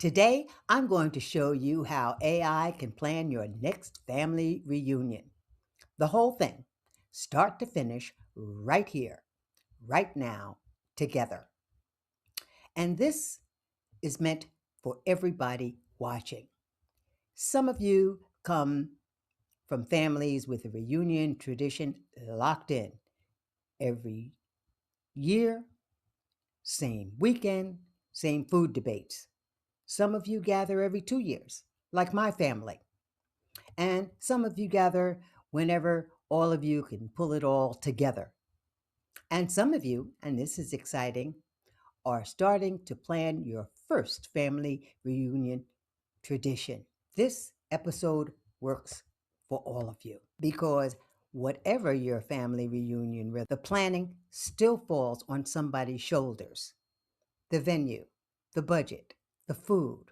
Today, I'm going to show you how AI can plan your next family reunion. The whole thing, start to finish, right here, right now, together. And this is meant for everybody watching. Some of you come from families with a reunion tradition locked in every year, same weekend, same food debates. Some of you gather every 2 years, like my family. And some of you gather whenever all of you can pull it all together. And some of you, and this is exciting, are starting to plan your first family reunion tradition. This episode works for all of you because whatever your family reunion, the planning still falls on somebody's shoulders. The venue, the budget, the food,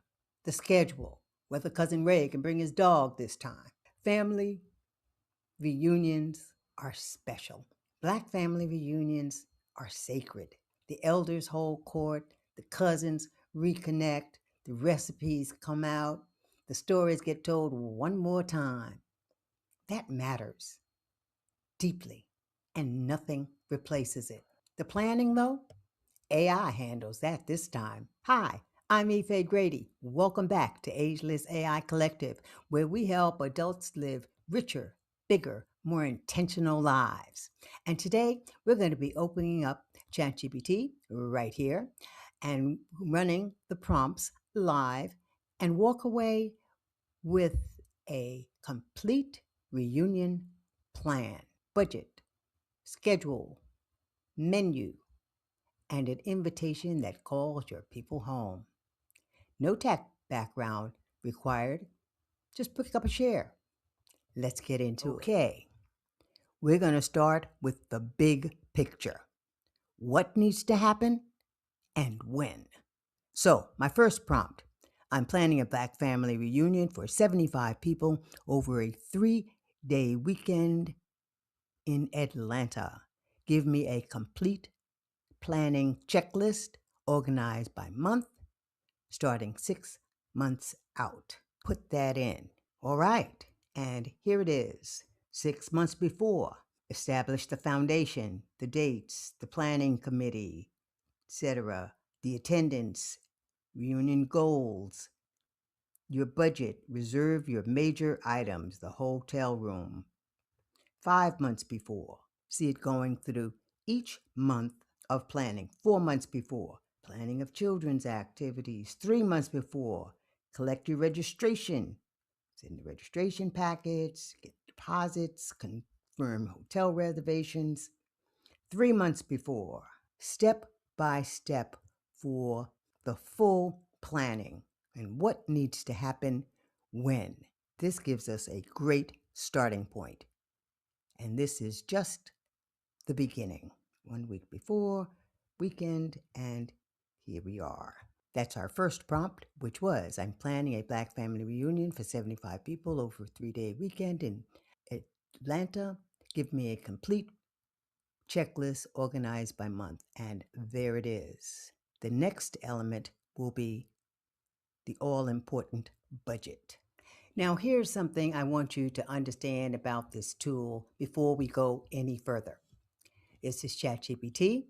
the schedule, whether Cousin Ray can bring his dog this time. Family reunions are special. Black family reunions are sacred. The elders hold court, the cousins reconnect, the recipes come out, the stories get told one more time. That matters deeply, and nothing replaces it. The planning, though, AI handles that this time. Hi, I'm Ife Grady. Welcome back to Ageless AI Collective, where we help adults live richer, bigger, more intentional lives. And today we're going to be opening up ChatGPT right here and running the prompts live and walk away with a complete reunion plan, budget, schedule, menu, and an invitation that calls your people home. No tech background required. Just pick up a chair. Let's get into it. Okay, we're going to start with the big picture. What needs to happen and when? So, my first prompt, I'm planning a Black family reunion for 75 people over a 3-day weekend in Atlanta. Give me a complete planning checklist organized by month, starting 6 months out. Put that in. All right. And here it is. 6 months before, establish the foundation, the dates, the planning committee, etc., the attendance, reunion goals, your budget, reserve your major items, the hotel room. 5 months before, see it going through each month of planning. 4 months before, planning of children's activities. 3 months before, collect your registration. Send the registration packets, get deposits, confirm hotel reservations. 3 months before, step by step for the full planning and what needs to happen when. This gives us a great starting point. And this is just the beginning. 1 week before, weekend, and here we are. That's our first prompt, which was I'm planning a Black family reunion for 75 people over a 3-day weekend in Atlanta. Give me a complete checklist organized by month. And there it is. The next element will be the all important budget. Now, here's something I want you to understand about this tool before we go any further. This is ChatGPT.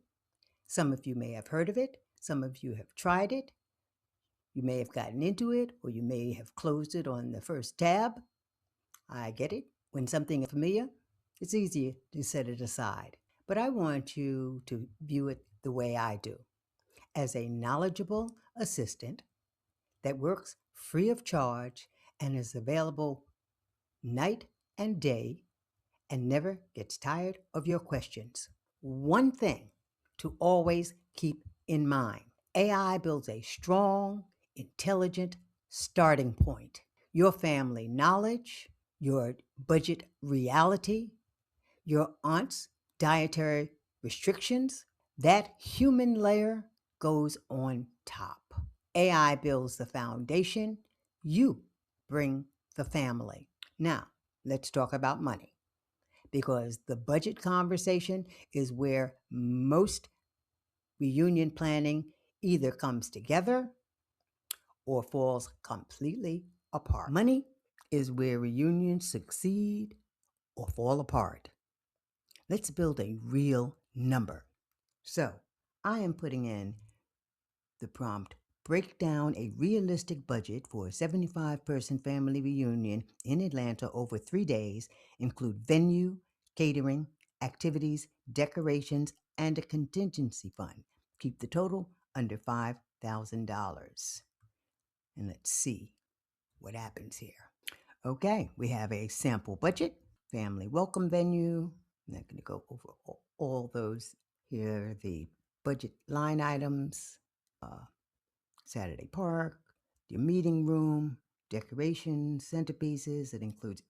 Some of you may have heard of it. Some of you have tried it. You may have gotten into it, or you may have closed it on the first tab. I get it. When something is familiar, it's easier to set it aside. But I want you to view it the way I do, as a knowledgeable assistant that works free of charge and is available night and day and never gets tired of your questions. One thing to always keep in mind: AI builds a strong, intelligent starting point. Your family knowledge, your budget reality, your aunt's dietary restrictions, that human layer goes on top. AI builds the foundation. You bring the family. Now, let's talk about money, because the budget conversation is where most reunion planning either comes together or falls completely apart. Money is where reunions succeed or fall apart. Let's build a real number. So, I am putting in the prompt: break down a realistic budget for a 75-person family reunion in Atlanta over 3 days, include venue, catering, activities, decorations, and a contingency fund. Keep the total under $5,000. And let's see what happens here. Okay, we have a sample budget, family welcome venue. I'm not going to go over all those. Here are the budget line items. Uh, Saturday Park, your meeting room, decorations, centerpieces. It includes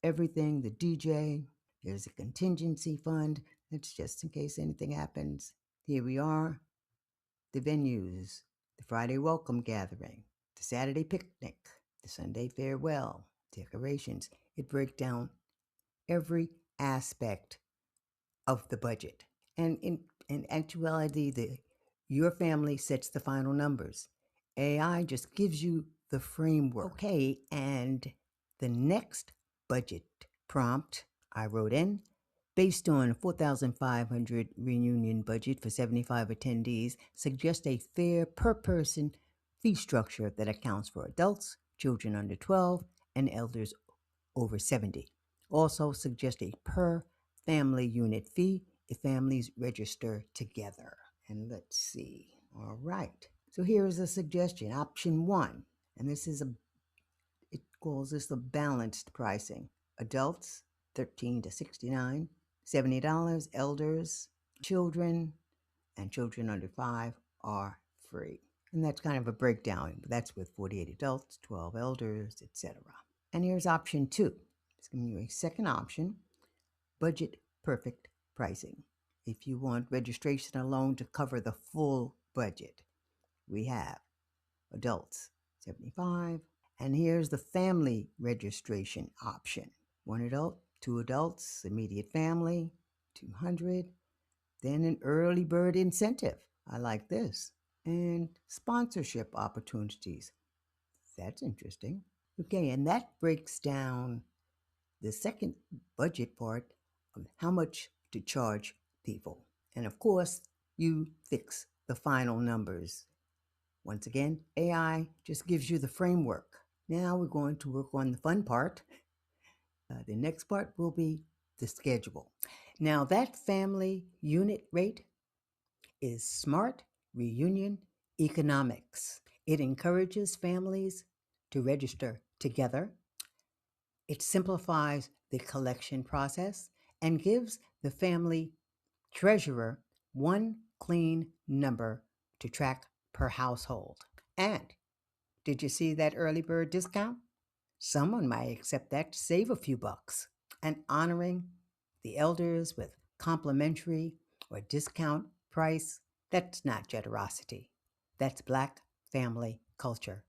everything, the DJ. There's a contingency fund. That's just in case anything happens. Here we are, the venues, the Friday welcome gathering, the Saturday picnic, the Sunday farewell, decorations. It breaks down every aspect of the budget. And in actuality, your family sets the final numbers. AI just gives you the framework. Okay, and the next budget prompt I wrote in, based on 4,500 reunion budget for 75 attendees, suggest a fair per person fee structure that accounts for adults, children under 12, and elders over 70. Also suggest a per family unit fee if families register together. And let's see. All right. So here is a suggestion. Option one, and it calls this the balanced pricing. Adults, 13 to 69, $70. Elders, children, and children under 5 are free. And that's kind of a breakdown. That's with 48 adults, 12 elders, etc. And here's option two. It's giving you a second option, budget perfect pricing. If you want registration alone to cover the full budget, we have adults, 75. And here's the family registration option. One adult, two adults, immediate family, 200. Then an early bird incentive. I like this. And sponsorship opportunities. That's interesting. Okay, and that breaks down the second budget part of how much to charge people. And of course, you fix the final numbers. Once again, AI just gives you the framework. Now we're going to work on the fun part. The next part will be the schedule. Now, that family unit rate is smart reunion economics. It encourages families to register together. It simplifies the collection process and gives the family treasurer one clean number to track per household. And did you see that early bird discount? Someone might accept that to save a few bucks. And honoring the elders with complimentary or discount price, that's not generosity. That's Black family culture,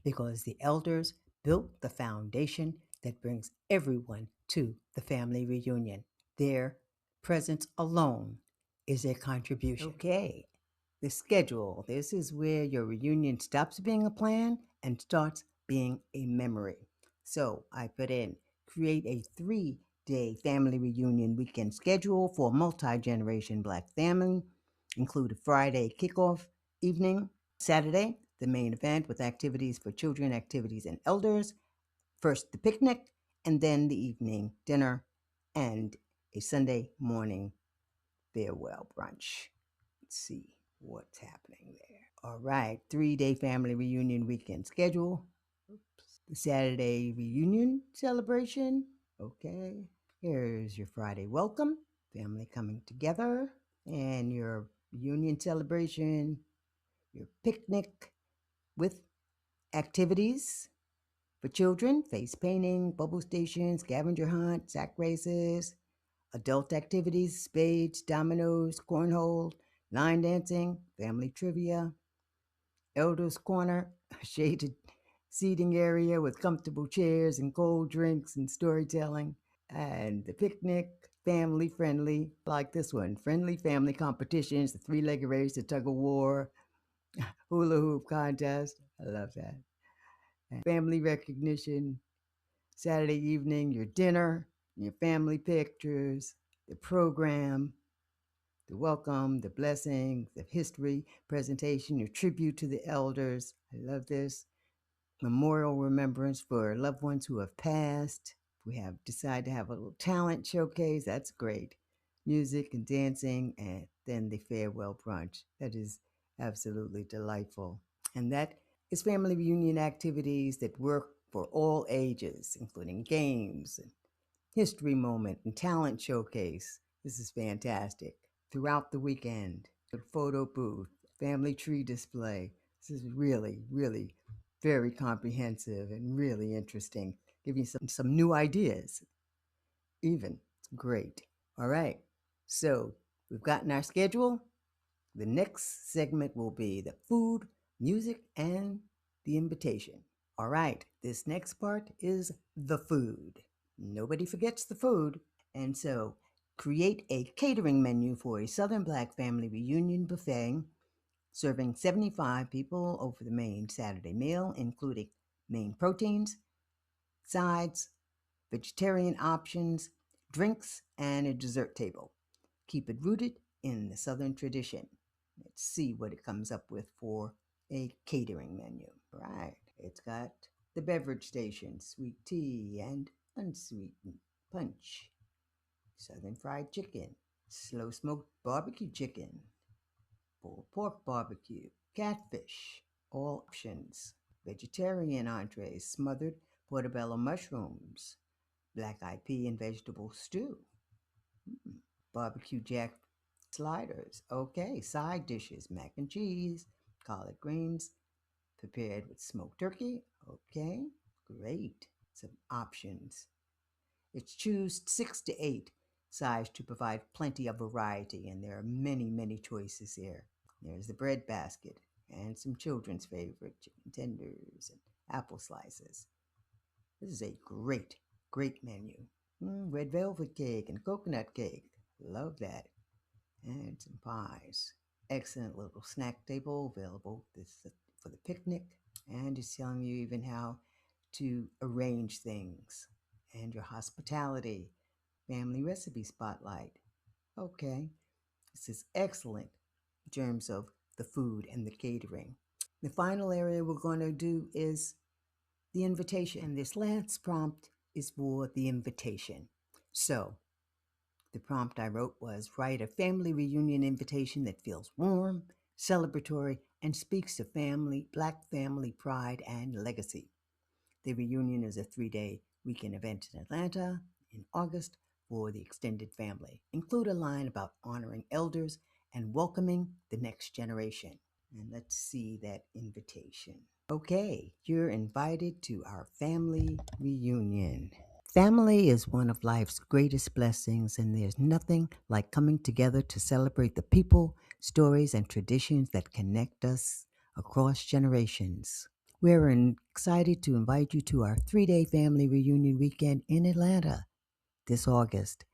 because the elders built the foundation that brings everyone to the family reunion. Their presence alone is a contribution. Okay, the schedule. This is where your reunion stops being a plan and starts being a memory. So I put in create a 3-day family reunion weekend schedule for multi-generation Black family. Include a Friday kickoff evening, Saturday, the main event with activities for children, activities, and elders. First, the picnic, and then the evening dinner, and a Sunday morning farewell brunch. Let's see what's happening there. All right, 3-day family reunion weekend schedule. Oops. The Saturday reunion celebration. Okay. Here's your Friday welcome, family coming together, and your reunion celebration, your picnic with activities for children, face painting, bubble stations, scavenger hunt, sack races, adult activities, spades, dominoes, cornhole, line dancing, family trivia, elders corner, a shaded seating area with comfortable chairs and cold drinks and storytelling, and the picnic, family friendly, like this one, friendly family competitions, the three-legged race, the tug of war, hula hoop contest, I love that. And family recognition, Saturday evening, your dinner, your family pictures, the program, the welcome, the blessing, the history presentation, your tribute to the elders. I love this. Memorial remembrance for loved ones who have passed. We have decided to have a little talent showcase. That's great. Music and dancing, and then the farewell brunch. That is absolutely delightful. And that is family reunion activities that work for all ages, including games and history moment and talent showcase. This is fantastic. Throughout the weekend, the photo booth, family tree display. This is really, really very comprehensive and really interesting. Give you some new ideas, even. It's great. All right. So we've gotten our schedule. The next segment will be the food, music, and the invitation. All right. This next part is the food. Nobody forgets the food. And so create a catering menu for a Southern Black family reunion buffet serving 75 people over the main Saturday meal, including main proteins, sides, vegetarian options, drinks, and a dessert table. Keep it rooted in the Southern tradition. Let's see what it comes up with for a catering menu. Right. It's got the beverage station, sweet tea and unsweetened punch, Southern fried chicken, slow smoked barbecue chicken, pulled pork barbecue, catfish, all options, vegetarian entrees, smothered portobello mushrooms, black eyed pea and vegetable stew, barbecue jack sliders. Okay, side dishes, mac and cheese, collard greens, prepared with smoked turkey. Okay, great. Some options. It's choose 6 to 8 size to provide plenty of variety, and there are many, many choices here. There's the bread basket and some children's favorite chicken tenders and apple slices. This is a great, great menu. Red velvet cake and coconut cake. Love that. And some pies. Excellent little snack table available for the picnic. And it's telling you even how to arrange things and your hospitality. Family recipe spotlight. Okay, this is excellent in terms of the food and the catering. The final area we're going to do is the invitation. And this last prompt is for the invitation. So, the prompt I wrote was write a family reunion invitation that feels warm, celebratory, and speaks to Black family pride and legacy. The reunion is a 3-day weekend event in Atlanta in August for the extended family. Include a line about honoring elders and welcoming the next generation. And let's see that invitation. Okay, you're invited to our family reunion. Family is one of life's greatest blessings, and there's nothing like coming together to celebrate the people, stories, and traditions that connect us across generations. We're excited to invite you to our 3-day family reunion weekend in Atlanta this August.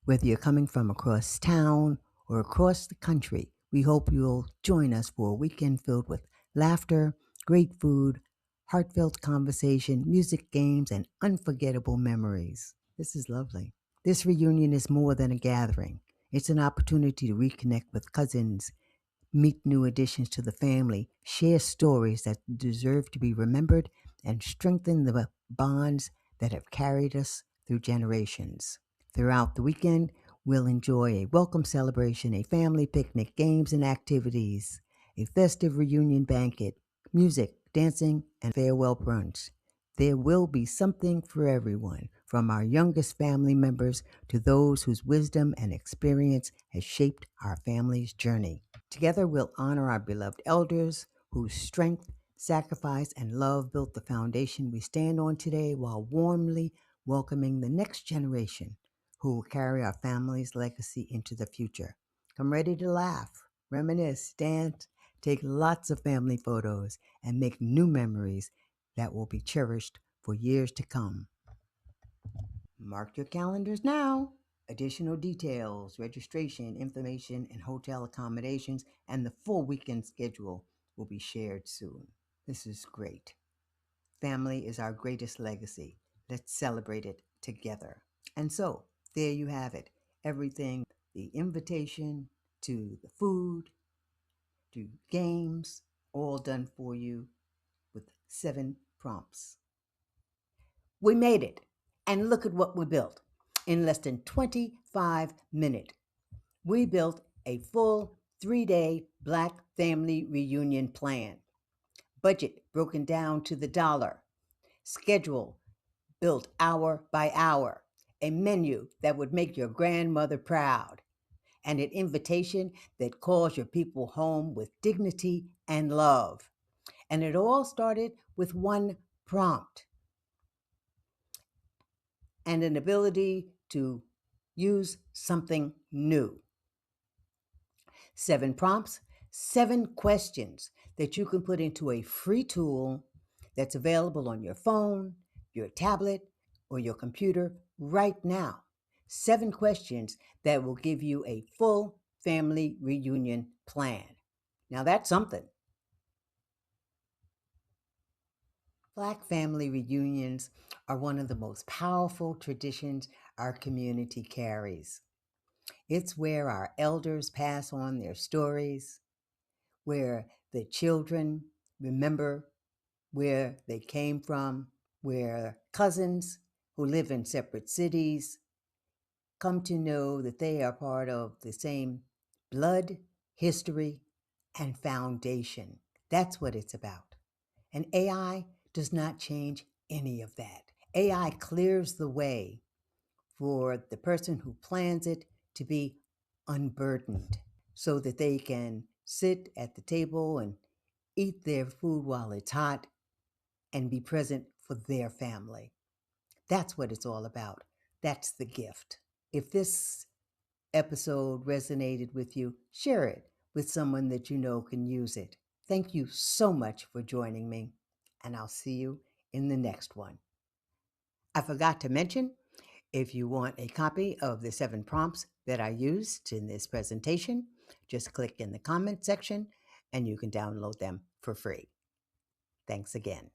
Whether you're coming from across town or across the country, we hope you'll join us for a weekend filled with laughter, great food, heartfelt conversation, music, games, and unforgettable memories. This is lovely. This reunion is more than a gathering. It's an opportunity to reconnect with cousins, meet new additions to the family, share stories that deserve to be remembered, and strengthen the bonds that have carried us through generations. Throughout the weekend, we'll enjoy a welcome celebration, a family picnic, games and activities, a festive reunion banquet, music, dancing, and farewell brunch. There will be something for everyone, from our youngest family members to those whose wisdom and experience has shaped our family's journey. Together, we'll honor our beloved elders whose strength, sacrifice, and love built the foundation we stand on today while warmly welcoming the next generation who will carry our family's legacy into the future. Come ready to laugh, reminisce, dance, take lots of family photos, and make new memories that will be cherished for years to come. Mark your calendars now. Additional details, registration information, and hotel accommodations, and the full weekend schedule will be shared soon. This is great. Family is our greatest legacy. Let's celebrate it together. And so, there you have it. Everything, the invitation to the food, to games, all done for you with 7 prompts. We made it. And look at what we built. In less than 25 minutes, we built a full 3-day Black family reunion plan. Budget broken down to the dollar. Schedule built hour by hour. A menu that would make your grandmother proud. And an invitation that calls your people home with dignity and love. And it all started with one prompt and an ability to use something new. 7 prompts, 7 questions that you can put into a free tool that's available on your phone, your tablet, or your computer right now. 7 questions that will give you a full family reunion plan. Now that's something. Black family reunions are one of the most powerful traditions our community carries. It's where our elders pass on their stories, where the children remember where they came from, where cousins who live in separate cities come to know that they are part of the same blood, history, and foundation. That's what it's about. And AI does not change any of that. AI clears the way for the person who plans it to be unburdened so that they can sit at the table and eat their food while it's hot and be present for their family. That's what it's all about. That's the gift. If this episode resonated with you, share it with someone that you know can use it. Thank you so much for joining me, and I'll see you in the next one. I forgot to mention, if you want a copy of the 7 prompts that I used in this presentation, just click in the comment section and you can download them for free. Thanks again.